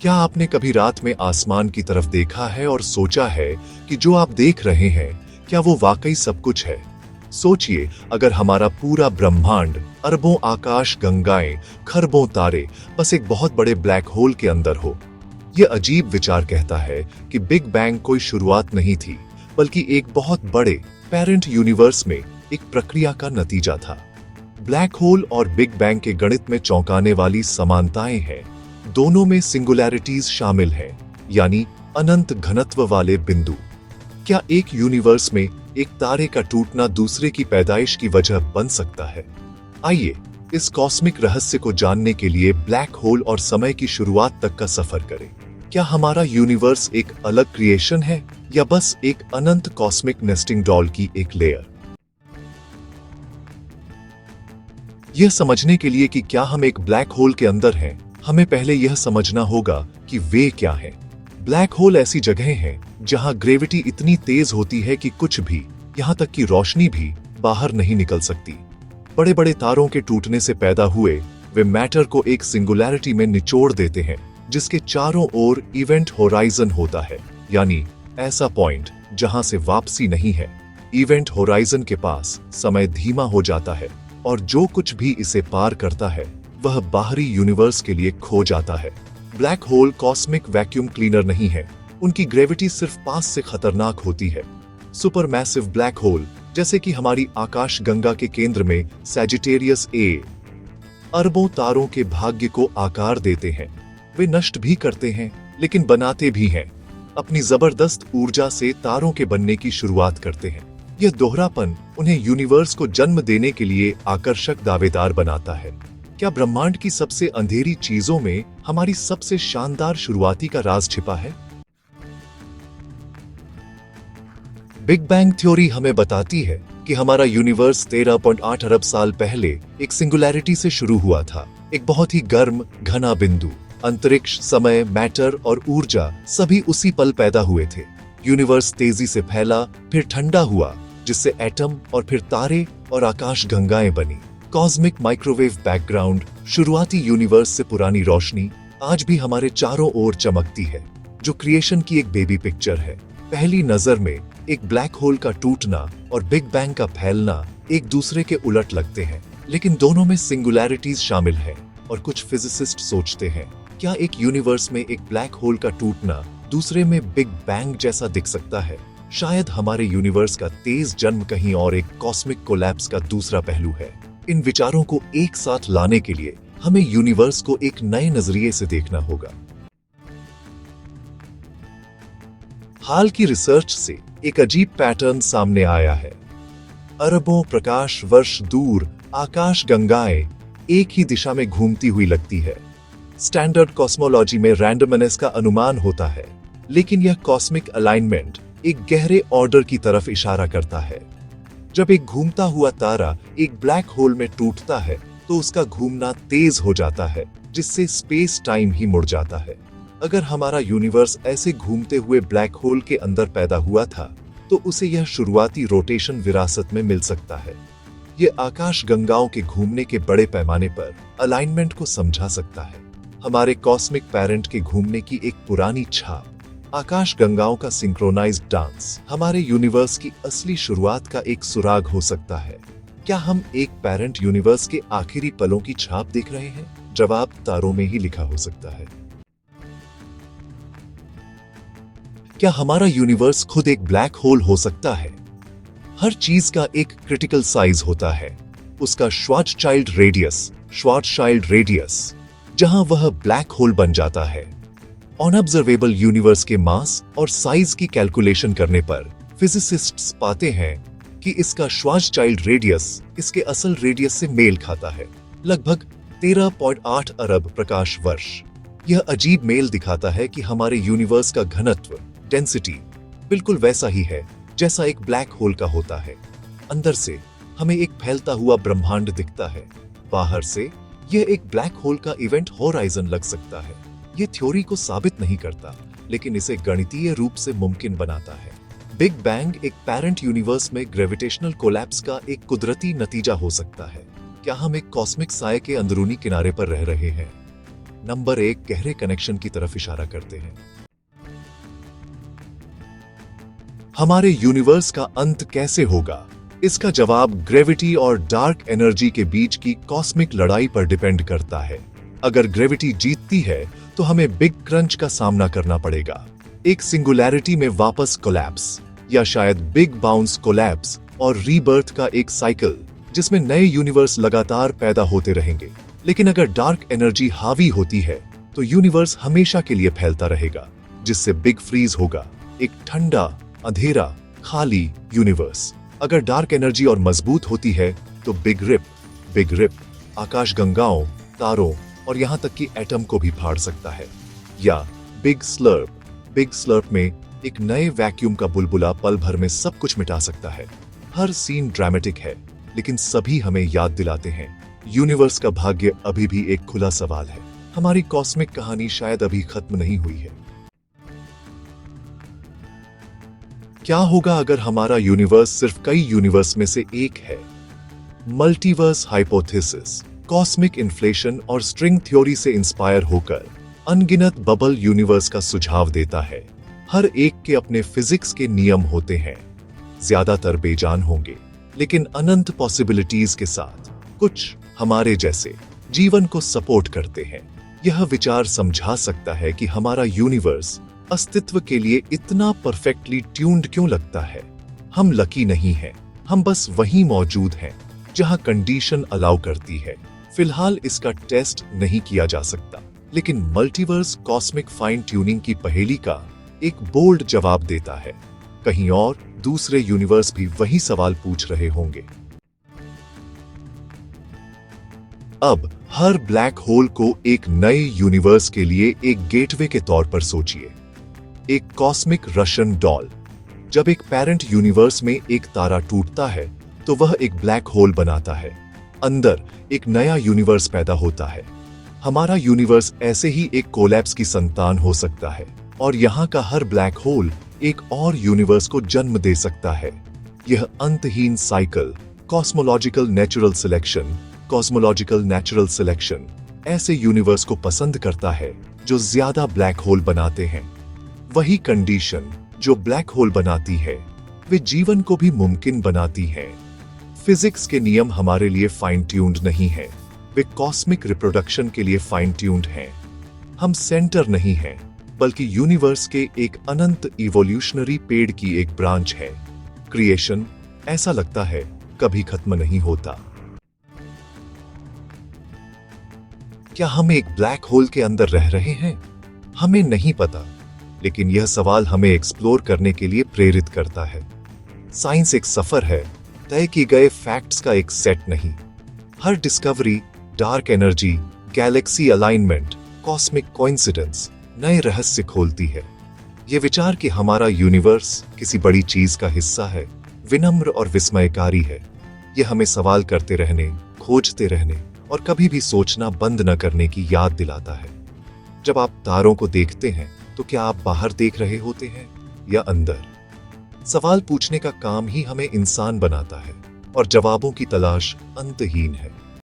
क्या आपने कभी रात में आसमान की तरफ देखा है और सोचा है कि जो आप देख रहे हैं क्या वो वाकई सब कुछ है? सोचिए, अगर हमारा पूरा ब्रह्मांड, अरबों आकाश गंगाएं, खरबों तारे बस एक बहुत बड़े ब्लैक होल के अंदर हो। यह अजीब विचार कहता है कि बिग बैंग कोई शुरुआत नहीं थी, बल्कि एक बहुत बड़े पेरेंट यूनिवर्स में एक प्रक्रिया का नतीजा था। ब्लैक होल और बिग बैंग के गणित में चौंकाने वाली समानताएं हैं। दोनों में सिंगुलैरिटीज शामिल हैं, यानी अनंत घनत्व वाले बिंदु। क्या एक यूनिवर्स में एक तारे का टूटना दूसरे की पैदाइश की वजह बन सकता है? आइए इस कॉस्मिक रहस्य को जानने के लिए ब्लैक होल और समय की शुरुआत तक का सफर करें। क्या हमारा यूनिवर्स एक अलग क्रिएशन है या बस एक अनंत कॉस्मिक नेस्टिंग डॉल की एक लेयर? यह समझने के लिए कि क्या हम एक ब्लैक होल के अंदर हैं, हमें पहले यह समझना होगा कि वे क्या हैं। ब्लैक होल ऐसी जगह हैं जहां ग्रेविटी इतनी तेज होती है कि कुछ भी, यहां तक कि रोशनी भी बाहर नहीं निकल सकती। बड़े बड़े तारों के टूटने से पैदा हुए वे मैटर को एक सिंगुलैरिटी में निचोड़ देते हैं, जिसके चारों ओर इवेंट होराइजन होता है, यानी ऐसा पॉइंट जहां से वापसी नहीं है। इवेंट होराइजन के पास समय धीमा हो जाता है और जो कुछ भी इसे पार करता है वह बाहरी यूनिवर्स के लिए खो जाता है। Black hole cosmic vacuum cleaner नहीं है, उनकी ग्रेविटी सिर्फ पास से खतरनाक होती है। सुपर मैसिव ब्लैक होल, जैसे कि हमारी आकाश गंगा के केंद्र में सैजिटेरियस ए, अरबों तारों के भाग्य को आकार देते हैं। वे नष्ट भी करते हैं लेकिन बनाते भी हैं। अपनी जबरदस्त ऊर्जा से तारों के बनने की शुरुआत करते हैं। यह दोहरापन उन्हें यूनिवर्स को जन्म देने के लिए आकर्षक दावेदार बनाता है। क्या ब्रह्मांड की सबसे अंधेरी चीजों में हमारी सबसे शानदार शुरुआती का राज छिपा है? बिग बैंग थ्योरी हमें बताती है कि हमारा यूनिवर्स 13.8 अरब साल पहले एक सिंगुलैरिटी से शुरू हुआ था। एक बहुत ही गर्म घना बिंदु। अंतरिक्ष, समय, मैटर और ऊर्जा सभी उसी पल पैदा हुए थे। यूनिवर्स तेजी से फैला, फिर ठंडा हुआ, जिससे एटम और फिर तारे और आकाश गंगाएं बनी। कॉस्मिक माइक्रोवेव बैकग्राउंड, शुरुआती यूनिवर्स से पुरानी रोशनी आज भी हमारे चारों ओर चमकती है, जो क्रिएशन की एक बेबी पिक्चर है। पहली नजर में एक ब्लैक होल का टूटना और बिग बैंग का फैलना एक दूसरे के उलट लगते हैं, लेकिन दोनों में सिंगुलैरिटीज शामिल हैं। और कुछ फिजिसिस्ट सोचते हैं, क्या एक यूनिवर्स में एक ब्लैक होल का टूटना दूसरे में बिग बैंग जैसा दिख सकता है? शायद हमारे यूनिवर्स का तेज जन्म कहीं और एक कॉस्मिक कोलैप्स का दूसरा पहलू है। इन विचारों को एक साथ लाने के लिए हमें यूनिवर्स को एक नए नजरिए से देखना होगा। हाल की रिसर्च से एक अजीब पैटर्न सामने आया है। अरबों प्रकाश वर्ष दूर आकाश गंगाएं एक ही दिशा में घूमती हुई लगती है। स्टैंडर्ड कॉस्मोलॉजी में रैंडमनेस का अनुमान होता है, लेकिन यह कॉस्मिक अलाइनमेंट एक गहरे ऑर्डर की तरफ इशारा करता है। जब एक घूमता हुआ तारा एक ब्लैक होल में टूटता है तो उसका घूमना तेज हो जाता है, जिससे स्पेस टाइम ही मुड़ जाता है। अगर हमारा यूनिवर्स ऐसे घूमते हुए ब्लैक होल के अंदर पैदा हुआ था तो उसे यह शुरुआती रोटेशन विरासत में मिल सकता है। यह आकाश गंगाओं के घूमने के बड़े पैमाने पर अलाइनमेंट को समझा सकता है। हमारे कॉस्मिक पेरेंट के घूमने की एक पुरानी छाप, आकाश गंगाओं का सिंक्रोनाइज्ड डांस, हमारे यूनिवर्स की असली शुरुआत का एक सुराग हो सकता है। क्या हम एक पेरेंट यूनिवर्स के आखिरी पलों की छाप देख रहे हैं? जवाब तारों में ही लिखा हो सकता है। क्या हमारा यूनिवर्स खुद एक ब्लैक होल हो सकता है? हर चीज का एक क्रिटिकल साइज होता है, उसका श्वार्ज़चाइल्ड रेडियस, जहां वह ब्लैक होल बन जाता है। अनऑब्जर्वेबल यूनिवर्स के मास और साइज की कैलकुलेशन करने पर फिजिसिस्ट्स पाते हैं कि इसका श्वार्ज़चाइल्ड रेडियस इसके असल रेडियस से मेल खाता है, लगभग 13.8 अरब प्रकाश वर्ष। यह अजीब मेल दिखाता है कि हमारे यूनिवर्स का घनत्व, डेंसिटी, बिल्कुल वैसा ही है जैसा एक ब्लैक होल का होता है। अंदर से हमें एक फैलता हुआ ब्रह्मांड दिखता है, बाहर से यह एक ब्लैक होल का इवेंट होराइजन लग सकता है। यह थ्योरी को साबित नहीं करता, लेकिन इसे गणितीय रूप से मुमकिन बनाता है। बिग बैंग एक पेरेंट यूनिवर्स में ग्रेविटेशनल कोलैप्स का एक कुदरती नतीजा हो सकता है। क्या हम एक कॉस्मिक साए के अंदरूनी किनारे पर रह रहे हैं? नंबर 1 गहरे कनेक्शन की तरफ इशारा करते हैं। हमारे यूनिवर्स का अंत कैसे होगा? इसका जवाब ग्रेविटी और डार्क एनर्जी के बीच की कॉस्मिक लड़ाई पर डिपेंड करता है। अगर ग्रेविटी जीतती है तो हमें बिग क्रंच का सामना करना पड़ेगा, एक सिंगुलैरिटी में वापस कोलैप्स, या शायद बिग बाउंस कोलैप्स और रीबर्थ का एक साइकिल जिसमें नए यूनिवर्स लगातार पैदा होते रहेंगे। लेकिन अगर डार्क एनर्जी हावी होती है तो यूनिवर्स हमेशा के लिए फैलता रहेगा, जिससे बिग फ्रीज होगा, एक ठंडा, अंधेरा, खाली यूनिवर्स। अगर डार्क एनर्जी और मजबूत होती है तो बिग रिप आकाश गंगाओं, तारों और यहां तक कि एटम को भी फाड़ सकता है। या बिग स्लर्प में एक नए वैक्यूम का बुलबुला पल भर में सब कुछ मिटा सकता है। हर सीन ड्रामेटिक है, लेकिन सभी हमें याद दिलाते हैं यूनिवर्स का भाग्य अभी भी एक खुला सवाल है। हमारी कॉस्मिक कहानी शायद अभी खत्म नहीं हुई है। क्या होगा अगर हमारा यूनिवर्स सिर्फ कई यूनिवर्स में से एक है? मल्टीवर्स हाइपोथेसिस कॉस्मिक इन्फ्लेशन और स्ट्रिंग थ्योरी से इंस्पायर होकर अनगिनत बबल यूनिवर्स का सुझाव देता है। हर एक के अपने फिजिक्स के नियम होते हैं, ज्यादातर बेजान होंगे लेकिन अनंत पॉसिबिलिटीज के साथ। कुछ हमारे जैसे जीवन को सपोर्ट करते हैं। यह विचार समझा सकता है कि हमारा यूनिवर्स अस्तित्व के लिए इतना परफेक्टली ट्यून्ड क्यों लगता है। हम लकी नहीं हैं, हम बस वहीं मौजूद हैं जहां कंडीशन अलाउ करती है। फिलहाल इसका टेस्ट नहीं किया जा सकता, लेकिन मल्टीवर्स कॉस्मिक फाइन ट्यूनिंग की पहेली का एक बोल्ड जवाब देता है। कहीं और दूसरे यूनिवर्स भी वही सवाल पूछ रहे होंगे। अब हर ब्लैक होल को एक नए यूनिवर्स के लिए एक गेटवे के तौर पर सोचिए। एक कॉस्मिक रशियन डॉल। जब एक पेरेंट यूनिवर्स में एक तारा टूटता है तो वह एक ब्लैक होल बनाता है। अंदर एक नया यूनिवर्स पैदा होता है। हमारा यूनिवर्स ऐसे ही एक कोलैप्स की संतान हो सकता है, और यहाँ का हर ब्लैक होल एक और यूनिवर्स को जन्म दे सकता है। यह अंतहीन साइकिल कॉस्मोलॉजिकल नेचुरल सिलेक्शन ऐसे यूनिवर्स को पसंद करता है जो ज्यादा ब्लैक होल बनाते हैं। वही कंडीशन जो ब्लैक होल बनाती है वे जीवन को भी मुमकिन बनाती हैं। फिजिक्स के नियम हमारे लिए फाइन ट्यून्ड नहीं है, वे कॉस्मिक रिप्रोडक्शन के लिए फाइन ट्यून्ड हैं। हम सेंटर नहीं हैं, बल्कि यूनिवर्स के एक अनंत इवोल्यूशनरी पेड़ की एक ब्रांच है। क्रिएशन, ऐसा लगता है, कभी खत्म नहीं होता। क्या हम एक ब्लैक होल के अंदर रह रहे हैं? हमें नहीं पता, लेकिन यह सवाल हमें एक्सप्लोर करने के लिए प्रेरित करता है। साइंस एक सफर है, तय किए गए फैक्ट्स का एक सेट नहीं। हर discovery, dark energy, galaxy alignment, cosmic coincidence नए रहस्य खोलती है। यह विचार कि हमारा यूनिवर्स किसी बड़ी चीज का हिस्सा है विनम्र और विस्मयकारी है। यह हमें सवाल करते रहने, खोजते रहने और कभी भी सोचना बंद न करने की याद दिलाता है। जब आप तारों को देखते हैं तो क्या आप बाहर देख रहे होते हैं या अंदर? सवाल पूछने का काम ही हमें इंसान बनाता है, और जवाबों की तलाश अंतहीन है।